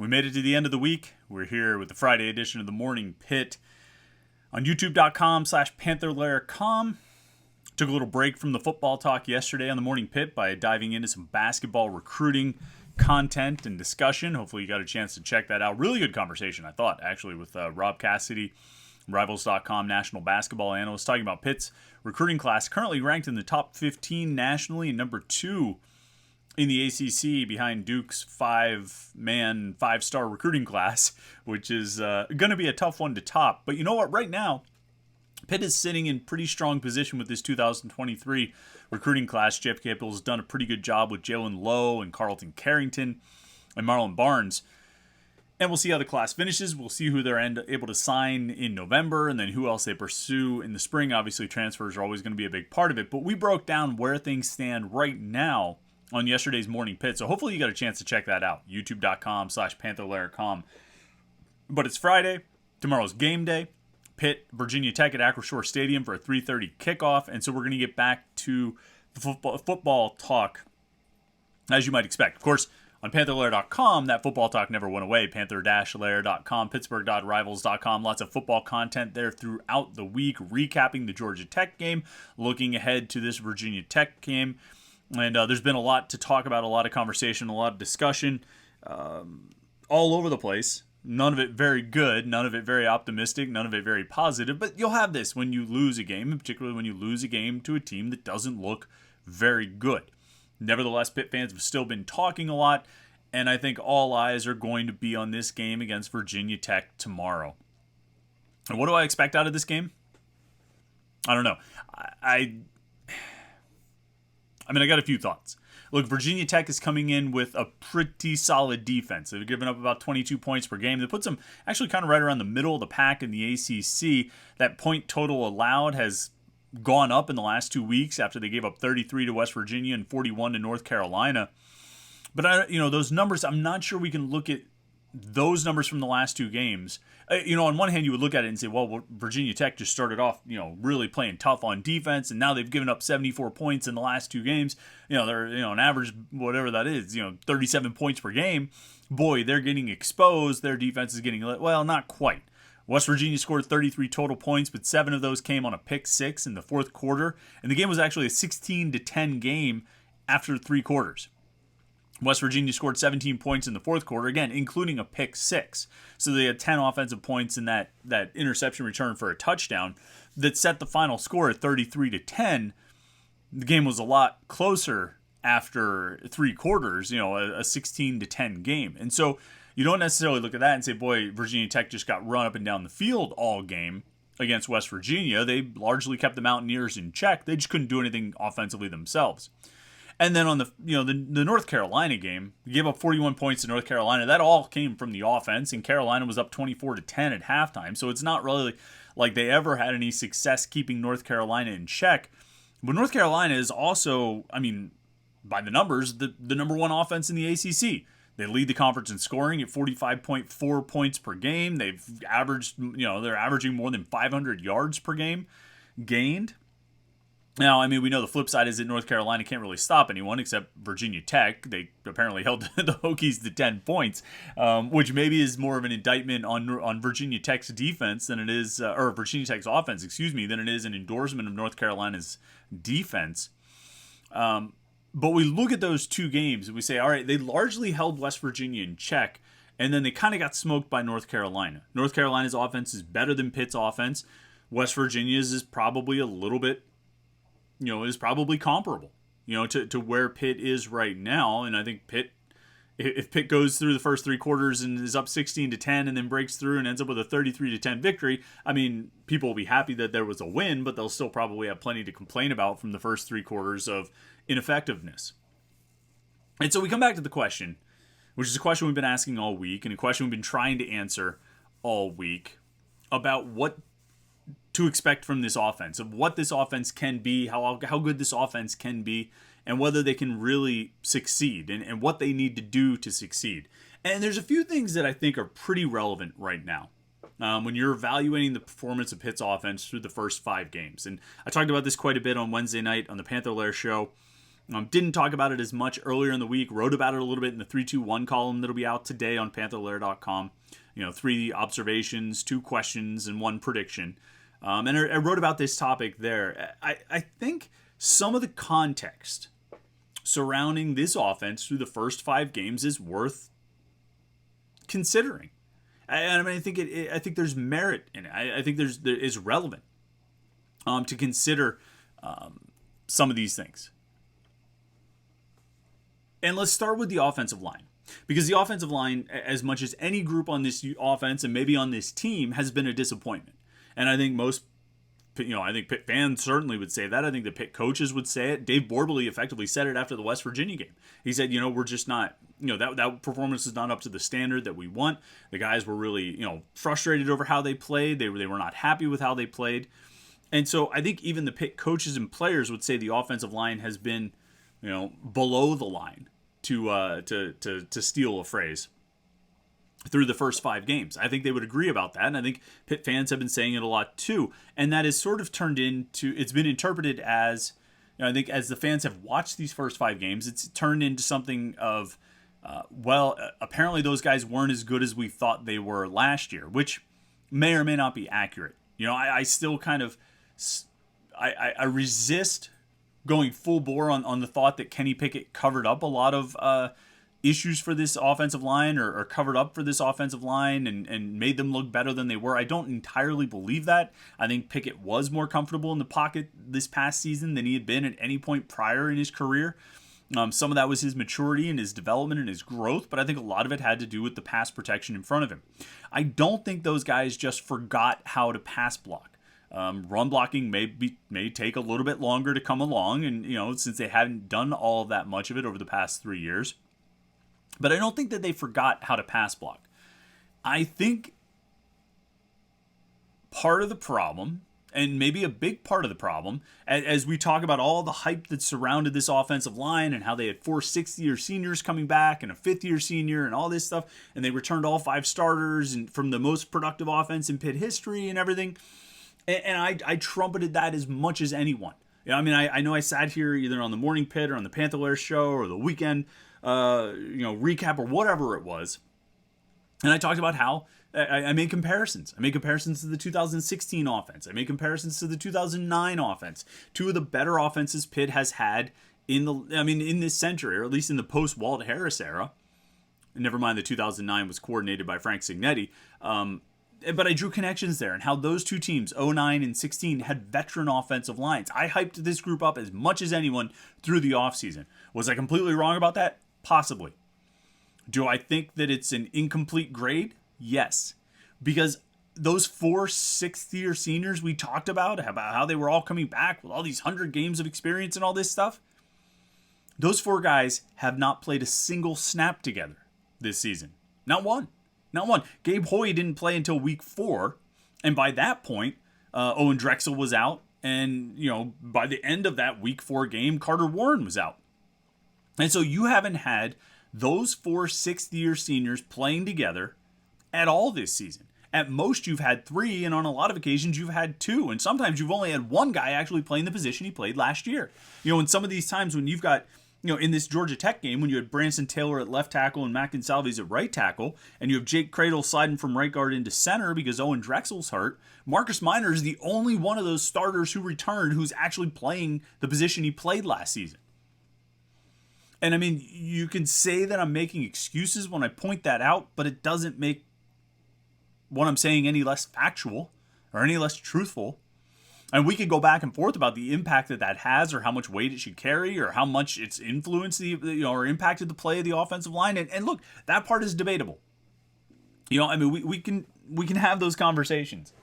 We made it to the end of the week. We're here with the Friday edition of the Morning Pitt on youtube.com/Panther-Lair.com. Took a little break from the football talk yesterday on the Morning Pitt by diving into some basketball recruiting content and discussion. Hopefully you got a chance to check that out. Really good conversation, I thought, actually, with Rob Cassidy, Rivals.com national basketball analyst, talking about Pitt's recruiting class, currently ranked in the top 15 nationally and number 2 in the ACC behind Duke's 5-man, 5-star recruiting class, which is going to be a tough one to top. But you know what? Right now, Pitt is sitting in pretty strong position with this 2023 recruiting class. Jeff Capel has done a pretty good job with Jalen Lowe and Carlton Carrington and Marlon Barnes. And we'll see how the class finishes. We'll see who they're able to sign in November and then who else they pursue in the spring. Obviously, transfers are always going to be a big part of it. But we broke down where things stand right now on yesterday's Morning Pitt. So hopefully you got a chance to check that out. youtube.com/Panther-Lair.com. But it's Friday. Tomorrow's game day. Pitt, Virginia Tech at Acrisure Stadium for a 3:30 kickoff. And so we're going to get back to the football talk as you might expect. Of course, on Panther-Lair.com, that football talk never went away. Panther-Lair.com, Pittsburgh.rivals.com. Lots of football content there throughout the week, recapping the Georgia Tech game, looking ahead to this Virginia Tech game. And there's been a lot to talk about, a lot of conversation, a lot of discussion all over the place. None of it very good, none of it very optimistic, none of it very positive. But you'll have this when you lose a game, and particularly when you lose a game to a team that doesn't look very good. Nevertheless, Pitt fans have still been talking a lot, and I think all eyes are going to be on this game against Virginia Tech tomorrow. And what do I expect out of this game? I don't know. I got a few thoughts. Look, Virginia Tech is coming in with a pretty solid defense. They've given up about 22 points per game. That puts them actually kind of right around the middle of the pack in the ACC. That point total allowed has gone up in the last 2 weeks after they gave up 33 to West Virginia and 41 to North Carolina. But those numbers, I'm not sure we can look at those numbers from the last 2 games. On one hand, you would look at it and say, well, Virginia Tech just started off, really playing tough on defense, and now they've given up 74 points in the last 2 games. They're, an average, whatever that is, 37 points per game. Boy, they're getting exposed. Their defense is getting, well, not quite. West Virginia scored 33 total points, but 7 of those came on a pick 6 in the fourth quarter, and the game was actually a 16-10 game after 3 quarters. West Virginia scored 17 points in the fourth quarter, again, including a pick 6. So they had 10 offensive points in that interception return for a touchdown that set the final score at 33-10. The game was a lot closer after 3 quarters, a 16-10 game. And so you don't necessarily look at that and say, boy, Virginia Tech just got run up and down the field all game against West Virginia. They largely kept the Mountaineers in check. They just couldn't do anything offensively themselves. And then on the North Carolina game, we gave up 41 points to North Carolina. That all came from the offense, and Carolina was up 24-10 at halftime. So it's not really like they ever had any success keeping North Carolina in check. But North Carolina is also, by the numbers, the number 1 offense in the ACC. They lead the conference in scoring at 45.4 points per game. They've averaged, they're averaging more than 500 yards per game gained. Now, we know the flip side is that North Carolina can't really stop anyone except Virginia Tech. They apparently held the Hokies to 10 points, which maybe is more of an indictment on Virginia Tech's defense than it is, or Virginia Tech's offense, than it is an endorsement of North Carolina's defense. But we look at those 2 games and we say, all right, they largely held West Virginia in check, and then they kind of got smoked by North Carolina. North Carolina's offense is better than Pitt's offense. West Virginia's is probably a little bit, is probably comparable, to where Pitt is right now. And I think if Pitt goes through the first 3 quarters and is up 16-10 and then breaks through and ends up with a 33-10 victory, people will be happy that there was a win, but they'll still probably have plenty to complain about from the first 3 quarters of ineffectiveness. And so we come back to the question, which is a question we've been asking all week and a question we've been trying to answer all week about what to expect from this offense, of what this offense can be, how good this offense can be, and whether they can really succeed, and what they need to do to succeed. And there's a few things that I think are pretty relevant right now when you're evaluating the performance of Pitt's offense through the first 5 games. And I talked about this quite a bit on Wednesday night on the Panther-Lair show. Didn't talk about it as much earlier in the week. Wrote about it a little bit in the 3-2-1 column that'll be out today on Panther-Lair.com. 3 observations, 2 questions, and 1 prediction. And I wrote about this topic there. I think some of the context surrounding this offense through the first 5 games is worth considering. And I think I think there's merit in it. I think there is relevant to consider some of these things. And let's start with the offensive line. Because the offensive line, as much as any group on this offense and maybe on this team, has been a disappointment. And I think I think Pitt fans certainly would say that. I think the Pitt coaches would say it. Dave Borberly effectively said it after the West Virginia game. He said, we're just not, that performance is not up to the standard that we want. The guys were really, frustrated over how they played. They were not happy with how they played. And so I think even the Pitt coaches and players would say the offensive line has been, below the line, to steal a phrase, through the first 5 games. I think they would agree about that, and I think Pitt fans have been saying it a lot too. And that is sort of turned into, it's been interpreted as, I think as the fans have watched these first 5 games, it's turned into something of, apparently those guys weren't as good as we thought they were last year, which may or may not be accurate. I still kind of, I resist going full bore on the thought that Kenny Pickett covered up a lot of issues for this offensive line or covered up for this offensive line and made them look better than they were. I don't entirely believe that. I think Pickett was more comfortable in the pocket this past season than he had been at any point prior in his career. Some of that was his maturity and his development and his growth, but I think a lot of it had to do with the pass protection in front of him. I don't think those guys just forgot how to pass block. Run blocking may take a little bit longer to come along, and since they hadn't done all that much of it over the past 3 years. But I don't think that they forgot how to pass block. I think part of the problem, and maybe a big part of the problem, as we talk about all the hype that surrounded this offensive line and how they had 4 sixth-year seniors coming back and a 5th-year senior and all this stuff, and they returned all 5 starters and from the most productive offense in Pitt history and everything. And I trumpeted that as much as anyone. I know I sat here either on the Morning Pitt or on the Panther-Lair show or the weekend, recap or whatever it was. And I talked about how I made comparisons. I made comparisons to the 2016 offense. I made comparisons to the 2009 offense. 2 of the better offenses Pitt has had in this century, or at least in the post-Walt Harris era. Never mind, the 2009 was coordinated by Frank Signetti. But I drew connections there and how those 2 teams, 09 and 16, had veteran offensive lines. I hyped this group up as much as anyone through the offseason. Was I completely wrong about that? Possibly. Do I think that it's an incomplete grade? Yes. Because those 4 sixth-year seniors we talked about how they were all coming back with all these 100 games of experience and all this stuff, those 4 guys have not played a single snap together this season. Not one. Not one. Gabe Hoy didn't play until week 4, and by that point, Owen Drexel was out, and by the end of that week 4 game, Carter Warren was out. And so you haven't had those 4 sixth-year seniors playing together at all this season. At most, you've had 3, and on a lot of occasions, you've had 2, and sometimes you've only had 1 guy actually playing the position he played last year. In some of these times when you've got in this Georgia Tech game, when you had Branson Taylor at left tackle and Mac Gonsalves at right tackle, and you have Jake Cradle sliding from right guard into center because Owen Drexel's hurt, Marcus Minor is the only one of those starters who returned who's actually playing the position he played last season. And you can say that I'm making excuses when I point that out, but it doesn't make what I'm saying any less factual or any less truthful. And we could go back and forth about the impact that has, or how much weight it should carry, or how much it's influenced or impacted the play of the offensive line. And look, that part is debatable. We can have those conversations.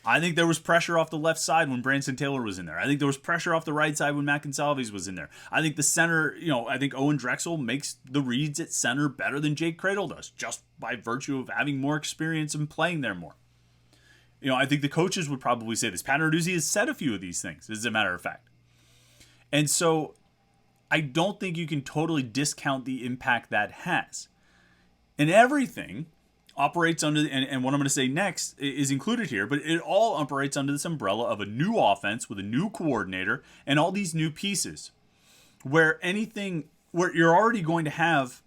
I think there was pressure off the left side when Branson Taylor was in there. I think there was pressure off the right side when Mac Gonsalves was in there. I think the center, I think Owen Drexel makes the reads at center better than Jake Cradle does, just by virtue of having more experience and playing there more. I think the coaches would probably say this. Pat Narduzzi has said a few of these things, as a matter of fact. And so I don't think you can totally discount the impact that has. And everything operates under, and what I'm going to say next is included here, but it all operates under this umbrella of a new offense with a new coordinator and all these new pieces. where you're already going to have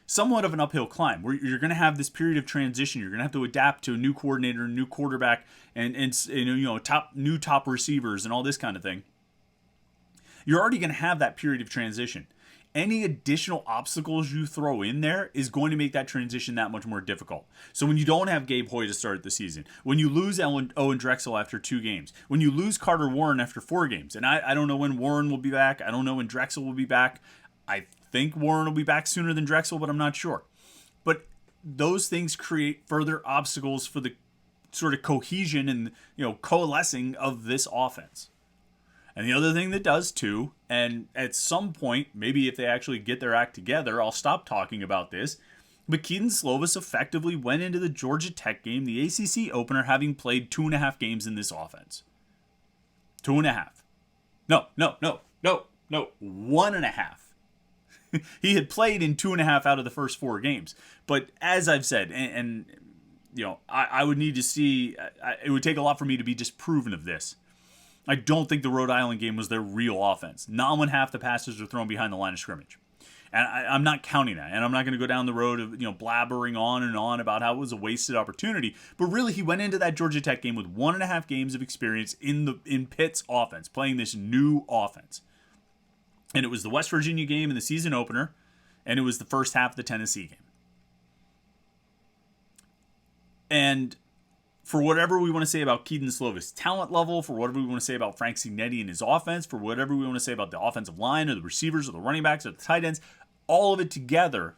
somewhat of an uphill climb, where you're going to have this period of transition. You're going to have to adapt to a new coordinator, a new quarterback, and top receivers and all this kind of thing. You're already going to have that period of transition. Any additional obstacles you throw in there is going to make that transition that much more difficult. So when you don't have Gabe Hoy to start the season, when you lose Owen Drexel after 2 games, when you lose Carter Warren after 4 games, and I don't know when Warren will be back. I don't know when Drexel will be back. I think Warren will be back sooner than Drexel, but I'm not sure. But those things create further obstacles for the sort of cohesion and coalescing of this offense. And the other thing that does too, and at some point, maybe if they actually get their act together, I'll stop talking about this, but Kedon Slovis effectively went into the Georgia Tech game, the ACC opener, having played 2.5 games in this offense. 2.5. No. 1.5. He had played in 2.5 out of the first 4 games. But as I've said, and I would need to see, it would take a lot for me to be disproven of this. I don't think the Rhode Island game was their real offense. Not when half the passes are thrown behind the line of scrimmage. And I'm not counting that. And I'm not going to go down the road of blabbering on and on about how it was a wasted opportunity. But really, he went into that Georgia Tech game with 1.5 games of experience in Pitt's offense, playing this new offense. And it was the West Virginia game in the season opener, and it was the first half of the Tennessee game. And for whatever we want to say about Kedon Slovis' talent level, for whatever we want to say about Frank Cignetti and his offense, for whatever we want to say about the offensive line or the receivers or the running backs or the tight ends, all of it together,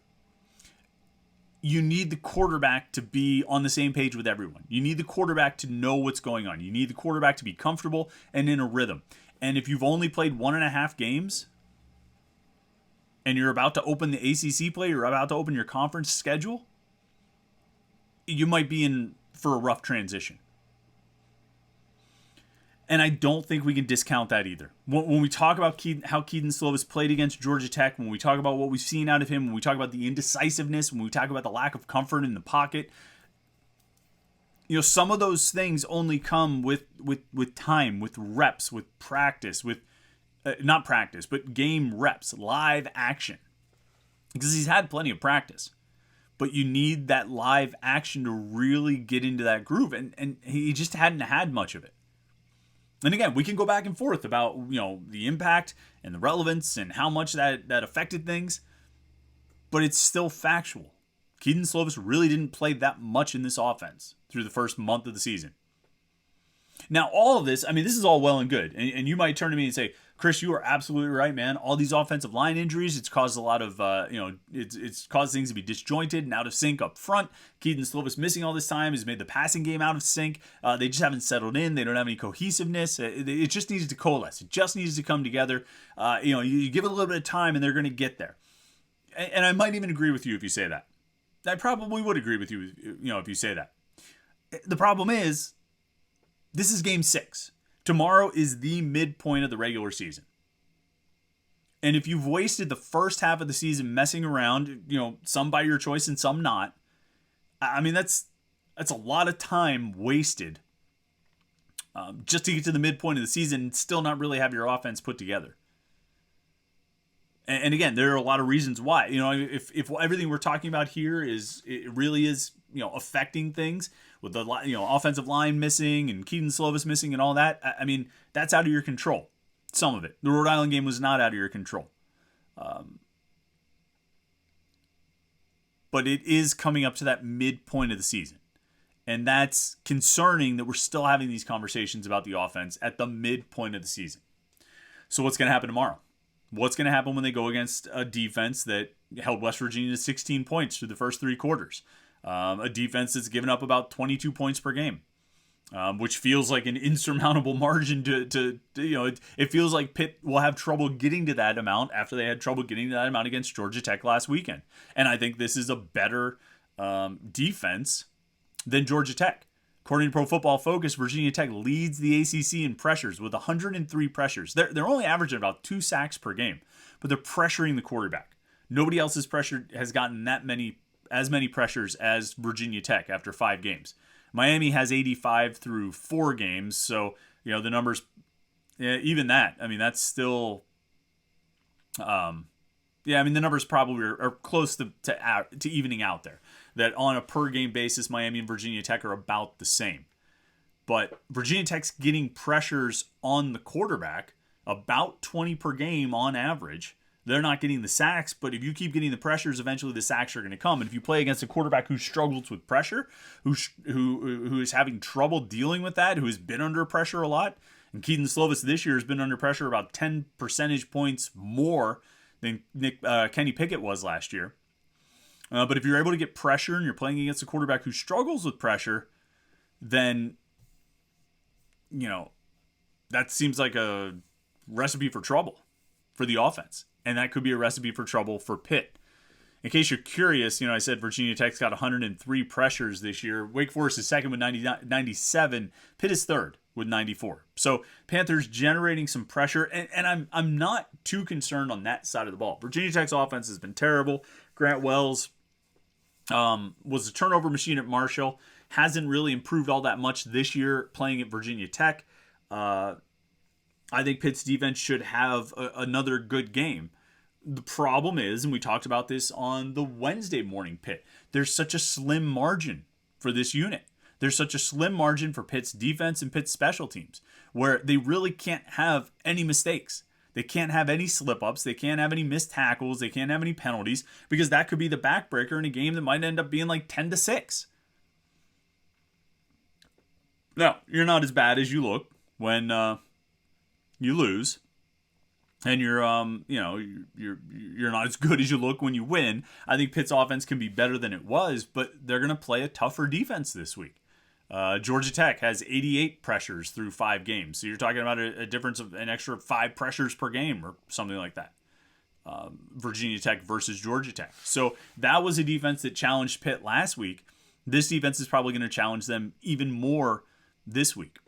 you need the quarterback to be on the same page with everyone. You need the quarterback to know what's going on. You need the quarterback to be comfortable and in a rhythm. And if you've only played 1.5 games and you're about to open the ACC play, you're about to open your conference schedule, you might be in for a rough transition. And I don't think we can discount that either. When we talk about how Kedon Slovis played against Georgia Tech, when we talk about what we've seen out of him, when we talk about the indecisiveness, when we talk about the lack of comfort in the pocket, some of those things only come with time, with reps, with practice, with not practice, but game reps, live action. Because he's had plenty of practice. But you need that live action to really get into that groove. And he just hadn't had much of it. And again, we can go back and forth about, the impact and the relevance and how much that affected things. But it's still factual. Kedon Slovis really didn't play that much in this offense through the first month of the season. Now, all of this, this is all well and good. And you might turn to me and say, Chris, you are absolutely right, man. All these offensive line injuries, it's caused a lot of, it's caused things to be disjointed and out of sync up front. Kedon Slovis missing all this time has made the passing game out of sync. They just haven't settled in. They don't have any cohesiveness. It just needs to coalesce. It just needs to come together. You give it a little bit of time and they're going to get there. And I might even agree with you if you say that. I probably would agree with you, if you say that. The problem is, this is game 6. Tomorrow is the midpoint of the regular season. And if you've wasted the first half of the season messing around, some by your choice and some not, that's a lot of time wasted just to get to the midpoint of the season and still not really have your offense put together. And again, there are a lot of reasons why. If everything we're talking about here it really is affecting things with the offensive line missing and Kedon Slovis missing and all that, that's out of your control. Some of it. The Rhode Island game was not out of your control. But it is coming up to that midpoint of the season. And that's concerning that we're still having these conversations about the offense at the midpoint of the season. So what's going to happen tomorrow? What's going to happen when they go against a defense that held West Virginia to 16 points through the first 3 quarters? A defense that's given up about 22 points per game, which feels like an insurmountable margin to it feels like Pitt will have trouble getting to that amount after they had trouble getting to that amount against Georgia Tech last weekend. And I think this is a better defense than Georgia Tech. According to Pro Football Focus, Virginia Tech leads the ACC in pressures with 103 pressures. They're only averaging about 2 sacks per game, but they're pressuring the quarterback. Nobody else has gotten as many pressures as Virginia Tech after 5 games. Miami has 85 through 4 games, so the numbers, even that. That's still Yeah, I mean the numbers probably are close to evening out there. That on a per game basis, Miami and Virginia Tech are about the same. But Virginia Tech's getting pressures on the quarterback about 20 per game on average. They're not getting the sacks, but if you keep getting the pressures, eventually the sacks are going to come. And if you play against a quarterback who struggles with pressure, who is having trouble dealing with that, who has been under pressure a lot, and Keaton Slovis this year has been under pressure about 10 percentage points more than Kenny Pickett was last year. But if you're able to get pressure and you're playing against a quarterback who struggles with pressure, then, that seems like a recipe for trouble for the offense. And that could be a recipe for trouble for Pitt. In case you're curious, I said Virginia Tech's got 103 pressures this year. Wake Forest is second with 97. Pitt is third with 94. So Panthers generating some pressure, and I'm not too concerned on that side of the ball. Virginia Tech's offense has been terrible. Grant Wells was a turnover machine at Marshall. Hasn't really improved all that much this year playing at Virginia Tech. I think Pitt's defense should have another good game. The problem is, and we talked about this on the Wednesday Morning Pitt, there's such a slim margin for this unit. There's such a slim margin for Pitt's defense and Pitt's special teams where they really can't have any mistakes. They can't have any slip-ups. They can't have any missed tackles. They can't have any penalties because that could be the backbreaker in a game that might end up being like 10-6. Now, you're not as bad as you look when you lose, and you're not as good as you look when you win. I think Pitt's offense can be better than it was, but they're going to play a tougher defense this week. Georgia Tech has 88 pressures through 5 games, so you're talking about a difference of an extra 5 pressures per game or something like that. Virginia Tech versus Georgia Tech. So that was a defense that challenged Pitt last week. This defense is probably going to challenge them even more this week.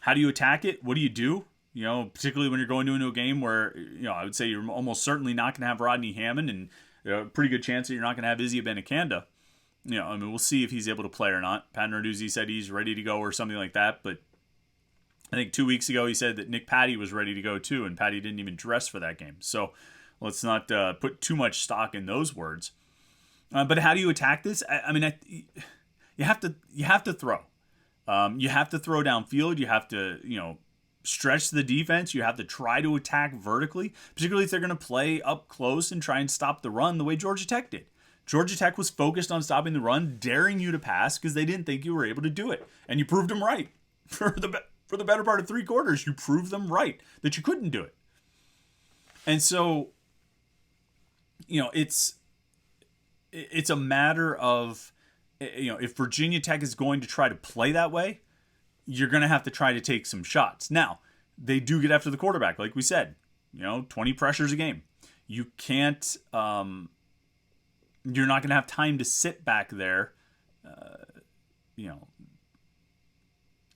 How do you attack it? What do you do? Particularly when you're going into a game where, I would say you're almost certainly not going to have Rodney Hammond and a pretty good chance that you're not going to have Izzy Abanikanda. We'll see if he's able to play or not. Pat Narduzzi said he's ready to go or something like that, but I think 2 weeks ago he said that Nick Patty was ready to go too, and Patty didn't even dress for that game. So let's not put too much stock in those words. But how do you attack this? You have to throw. You have to throw downfield. You have to, stretch the defense. You have to try to attack vertically, particularly if they're going to play up close and try and stop the run the way Georgia Tech did. Georgia Tech was focused on stopping the run, daring you to pass because they didn't think you were able to do it. And you proved them right. For the better part of 3 quarters, you proved them right that you couldn't do it. And so, it's a matter of, if Virginia Tech is going to try to play that way, you're going to have to try to take some shots. Now, they do get after the quarterback, like we said, 20 pressures a game. You can't, you're not going to have time to sit back there,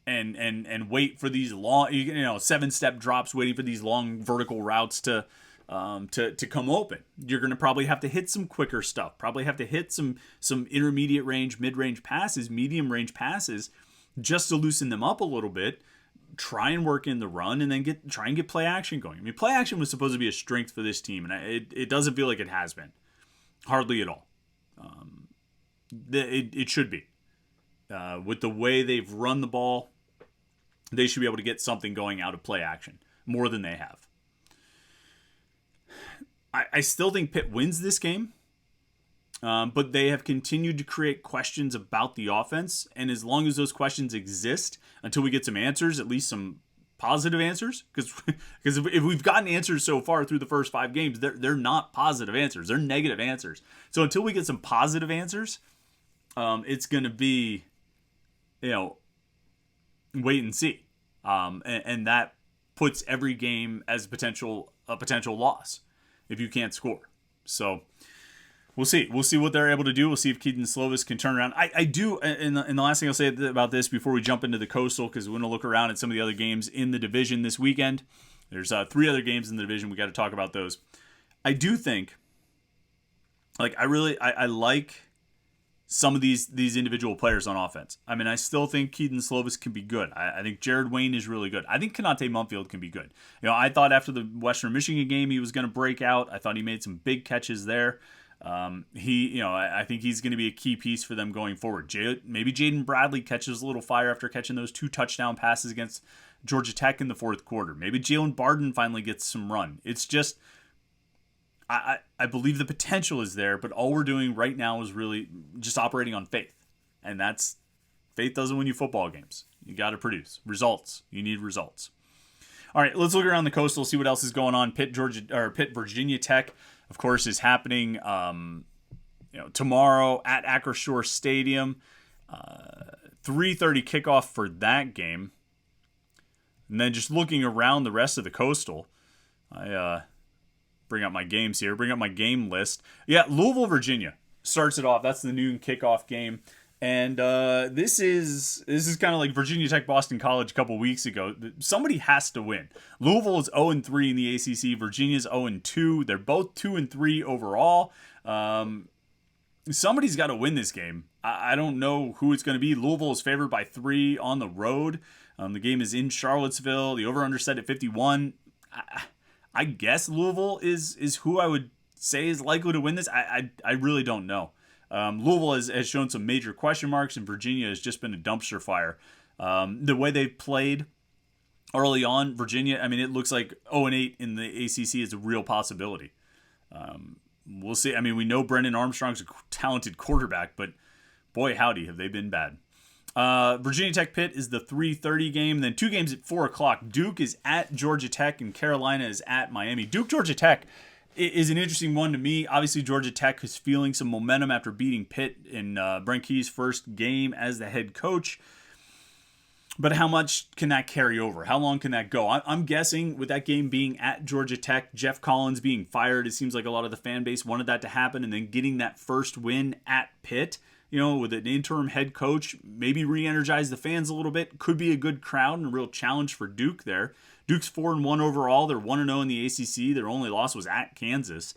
and wait for these long, 7-step drops, waiting for these long vertical routes to come open. You're going to probably have to hit some quicker stuff, probably have to hit some intermediate range, mid-range passes, medium range passes, just to loosen them up a little bit, try and work in the run, and then try and get play action going. Play action was supposed to be a strength for this team, and it doesn't feel like it has been. Hardly at all. It should be. With the way they've run the ball, they should be able to get something going out of play action, more than they have. I still think Pitt wins this game. But they have continued to create questions about the offense. And as long as those questions exist, until we get some answers, at least some positive answers, because if we've gotten answers so far through the first 5 games, they're not positive answers. They're negative answers. So until we get some positive answers, it's going to be, wait and see. And that puts every game as a potential loss if you can't score. So we'll see. We'll see what they're able to do. We'll see if Keaton Slovis can turn around. I do, and the last thing I'll say about this before we jump into the Coastal, because we want to look around at some of the other games in the division this weekend. There's 3 other games in the division. We got to talk about those. I do think, I like some of these individual players on offense. I mean, I still think Keaton Slovis can be good. I think Jared Wayne is really good. I think Konate Mumfield can be good. I thought after the Western Michigan game he was going to break out. I thought he made some big catches there. I think he's going to be a key piece for them going forward. Maybe Jaden Bradley catches a little fire after catching those 2 touchdown passes against Georgia Tech in the fourth quarter. Maybe Jalen Barden finally gets some run. It's just, I believe the potential is there, but all we're doing right now is really just operating on faith. And faith doesn't win you football games. You got to produce results. You need results. All right, let's look around the Coastal, see what else is going on. Pitt, Virginia Tech, of course, is happening tomorrow at Acrisure Stadium. 3:30 kickoff for that game. And then just looking around the rest of the Coastal, I bring up my games here, bring up my game list. Yeah, Louisville, Virginia starts it off. That's the noon kickoff game. And this is kind of like Virginia Tech, Boston College a couple weeks ago. Somebody has to win. Louisville is 0-3 in the ACC. Virginia's 0-2. They're both 2-3 overall. Somebody's got to win this game. I don't know who it's going to be. Louisville is favored by 3 on the road. The game is in Charlottesville. The over-under set at 51. I guess Louisville is who I would say is likely to win this. I really don't know. Louisville has shown some major question marks, and Virginia has just been a dumpster fire. The way they've played early on, Virginia, I mean, it looks like 0-8 in the ACC is a real possibility. We'll see. I mean, we know Brendan Armstrong's a talented quarterback, but boy, howdy, have they been bad. Virginia Tech Pitt is the 3:30 game. Then 2 games at 4 o'clock. Duke is at Georgia Tech, and Carolina is at Miami. Duke, Georgia Tech is an interesting one to me. Obviously, Georgia Tech is feeling some momentum after beating Pitt in Brent Key's first game as the head coach. But how much can that carry over? How long can that go? I'm guessing with that game being at Georgia Tech, Jeff Collins being fired, it seems like a lot of the fan base wanted that to happen, and then getting that first win at Pitt, with an interim head coach, maybe re-energize the fans a little bit. Could be a good crowd and a real challenge for Duke there. Duke's 4-1 overall. They're 1-0 in the ACC. Their only loss was at Kansas.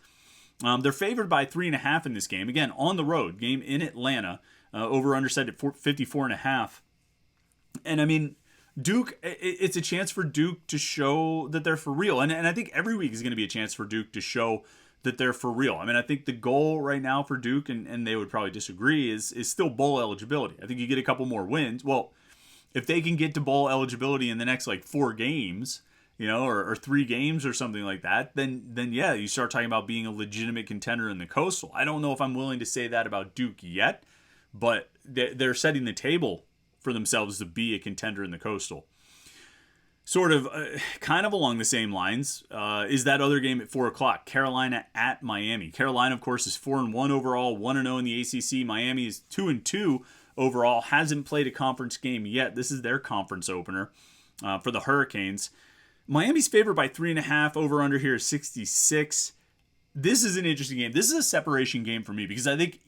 They're favored by 3.5 in this game. Again, on the road, game in Atlanta. Over-under set at 54.5. And I mean, Duke, it's a chance for Duke to show that they're for real. And I think every week is going to be a chance for Duke to show that they're for real. I mean, I think the goal right now for Duke, and they would probably disagree, is still bowl eligibility. I think you get a couple more wins. Well, if they can get to bowl eligibility in the next 4 games, or 3 games or something like that, then yeah, you start talking about being a legitimate contender in the Coastal. I don't know if I'm willing to say that about Duke yet, but they're setting the table for themselves to be a contender in the Coastal. Sort of, kind of along the same lines, is that other game at 4 o'clock, Carolina at Miami. Carolina, of course, is 4-1 overall, 1-0 in the ACC. Miami is 2-2 overall, hasn't played a conference game yet. This is their conference opener for the Hurricanes. Miami's favored by 3.5. Over-under here is 66. This is an interesting game. This is a separation game for me because I think,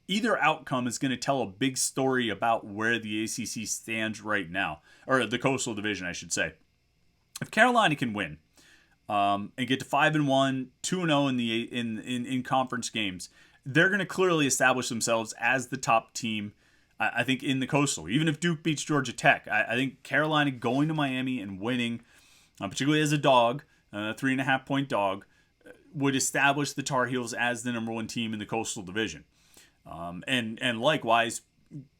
either outcome is going to tell a big story about where the ACC stands right now, or the Coastal Division, I should say. If Carolina can win and get to 5-1, 2-0 in conference games, they're going to clearly establish themselves as the top team, I think, in the Coastal. Even if Duke beats Georgia Tech, I think Carolina going to Miami and winning, particularly as a dog, 3.5-point dog, would establish the Tar Heels as the number 1 team in the Coastal Division. And likewise,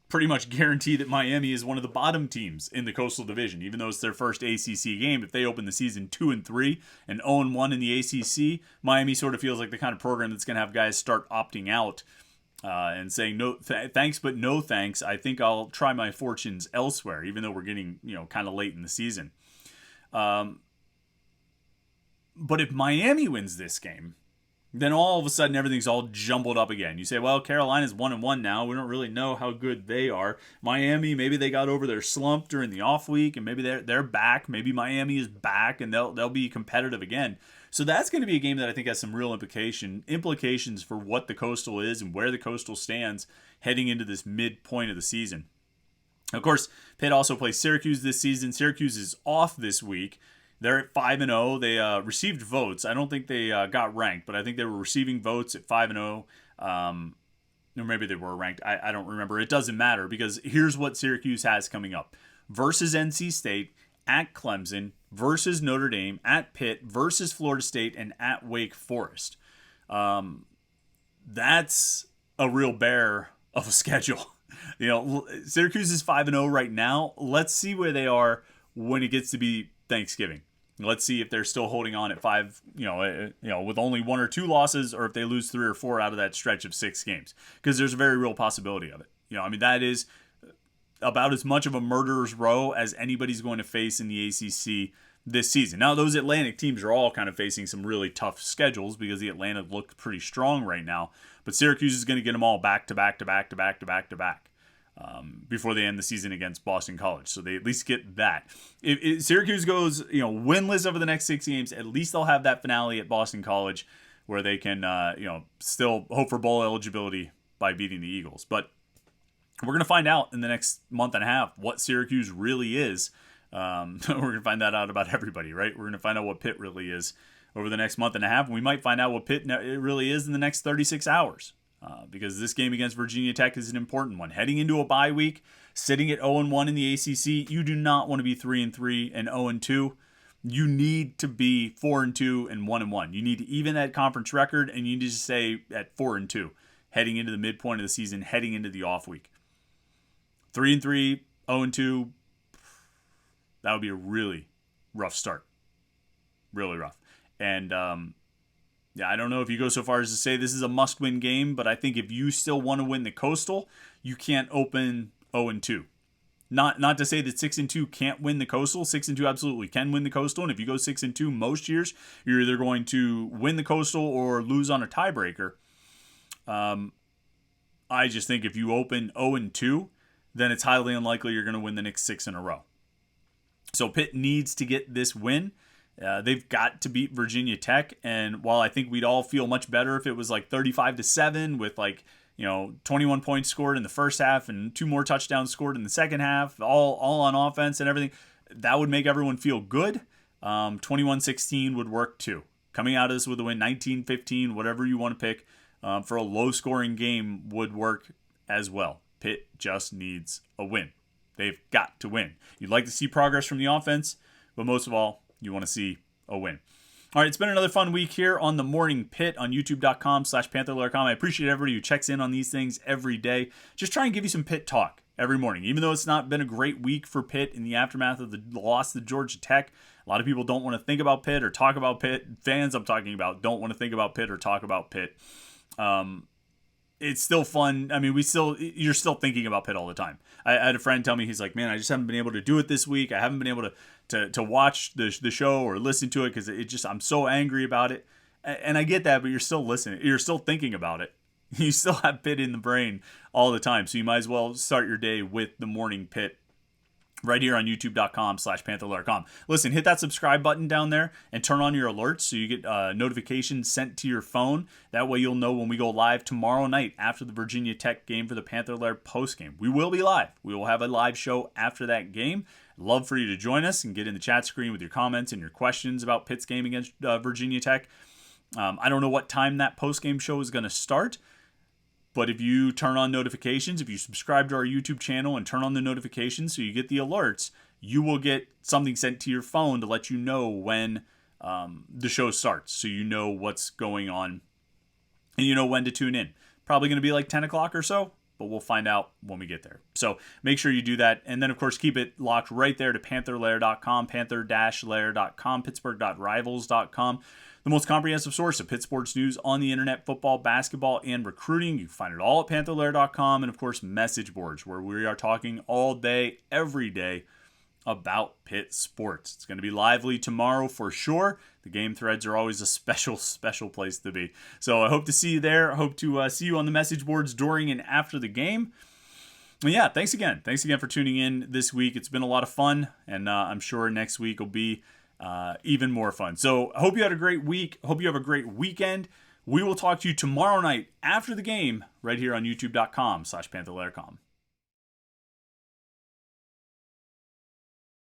pretty much guarantee that Miami is one of the bottom teams in the Coastal Division, even though it's their first ACC game. If they open the season 2-3 and 0-1 in the ACC, Miami sort of feels like the kind of program that's going to have guys start opting out and saying no thanks, but no thanks. I think I'll try my fortunes elsewhere, even though we're getting kind of late in the season. But if Miami wins this game, then all of a sudden everything's all jumbled up again. You say, well, Carolina's 1-1 now. We don't really know how good they are. Miami, maybe they got over their slump during the off week, and maybe they're back. Maybe Miami is back, and they'll be competitive again. So that's going to be a game that I think has some real implications for what the Coastal is and where the Coastal stands heading into this midpoint of the season. Of course, Pitt also plays Syracuse this season. Syracuse is off this week. They're at 5-0. They received votes. I don't think they got ranked, but I think they were receiving votes at 5-0. or maybe they were ranked. I don't remember. It doesn't matter because here's what Syracuse has coming up: versus NC State, at Clemson, versus Notre Dame, at Pitt, versus Florida State, and at Wake Forest. That's a real bear of a schedule. Syracuse is 5-0 right now. Let's see where they are when it gets to be Thanksgiving. Let's see if they're still holding on at 5, with only 1 or 2 losses, or if they lose 3 or 4 out of that stretch of 6 games. Because there's a very real possibility of it. That is about as much of a murderer's row as anybody's going to face in the ACC this season. Now, those Atlantic teams are all kind of facing some really tough schedules because the Atlantic look pretty strong right now. But Syracuse is going to get them all back to back to back to back to back to back before they end the season against Boston College. So they at least get that. If Syracuse goes winless over the next 6 games, at least they'll have that finale at Boston College where they can still hope for bowl eligibility by beating the Eagles. But we're going to find out in the next month and a half what Syracuse really is. We're going to find that out about everybody, right? We're going to find out what Pitt really is over the next month and a half. And we might find out what Pitt really is in the next 36 hours. Because this game against Virginia Tech is an important one. Heading into a bye week, sitting at 0-1 in the ACC, you do not want to be 3-3 and 0-2. You need to be 4-2 and 1-1. You need to even that conference record, and you need to stay at 4-2 heading into the midpoint of the season, heading into the off week. 3-3, 0-2. That would be a really rough start. Really rough. And I don't know if you go so far as to say this is a must-win game, but I think if you still want to win the Coastal, you can't open 0-2. Not to say that 6-2 can't win the Coastal. 6-2 absolutely can win the Coastal, and if you go 6-2 most years, you're either going to win the Coastal or lose on a tiebreaker. I just think if you open 0-2, then it's highly unlikely you're going to win the next 6 in a row. So Pitt needs to get this win. They've got to beat Virginia Tech, and while I think we'd all feel much better if it was like 35-7 with 21 points scored in the first half and 2 more touchdowns scored in the second half, all on offense and everything, that would make everyone feel good. 21-16 would work too. Coming out of this with a win, 19-15, whatever you want to pick for a low-scoring game would work as well. Pitt just needs a win. They've got to win. You'd like to see progress from the offense, but most of all, you want to see a win. All right, it's been another fun week here on the Morning Pitt on youtube.com/Panther-Lair.com. I appreciate everybody who checks in on these things every day. Just try and give you some Pitt talk every morning. Even though it's not been a great week for Pitt in the aftermath of the loss to Georgia Tech, a lot of people don't want to think about Pitt or talk about Pitt. Fans I'm talking about don't want to think about Pitt or talk about Pitt. It's still fun. I mean, you're still thinking about Pitt all the time. I had a friend tell me, he's like, man, I just haven't been able to do it this week. I haven't been able to watch the show or listen to it because I'm so angry about it. And I get that, but you're still listening. You're still thinking about it. You still have Pitt in the brain all the time. So you might as well start your day with the Morning Pitt right here on youtube.com/Panther-Lair.com. Listen, hit that subscribe button down there and turn on your alerts so you get notifications sent to your phone. That way you'll know when we go live tomorrow night after the Virginia Tech game for the Panther-Lair postgame. We will be live. We will have a live show after that game. I'd love for you to join us and get in the chat screen with your comments and your questions about Pitt's game against Virginia Tech. I don't know what time that postgame show is going to start, but if you turn on notifications, if you subscribe to our YouTube channel and turn on the notifications so you get the alerts, you will get something sent to your phone to let you know when the show starts. So you know what's going on and you know when to tune in. Probably going to be like 10 o'clock or so, but we'll find out when we get there. So make sure you do that. And then, of course, keep it locked right there to Panther-Lair.com, Panther-Lair.com, Pittsburgh.rivals.com. The most comprehensive source of Pitt sports news on the internet, football, basketball, and recruiting. You can find it all at Panther-Lair.com and, of course, message boards where we are talking all day, every day about Pitt sports. It's going to be lively tomorrow for sure. The game threads are always a special, special place to be. So I hope to see you there. I hope to see you on the message boards during and after the game. And yeah, thanks again. Thanks again for tuning in this week. It's been a lot of fun, and I'm sure next week will be even more fun. So I hope you had a great week. Hope you have a great weekend. We will talk to you tomorrow night after the game right here on youtube.com/Panther-Lair.com.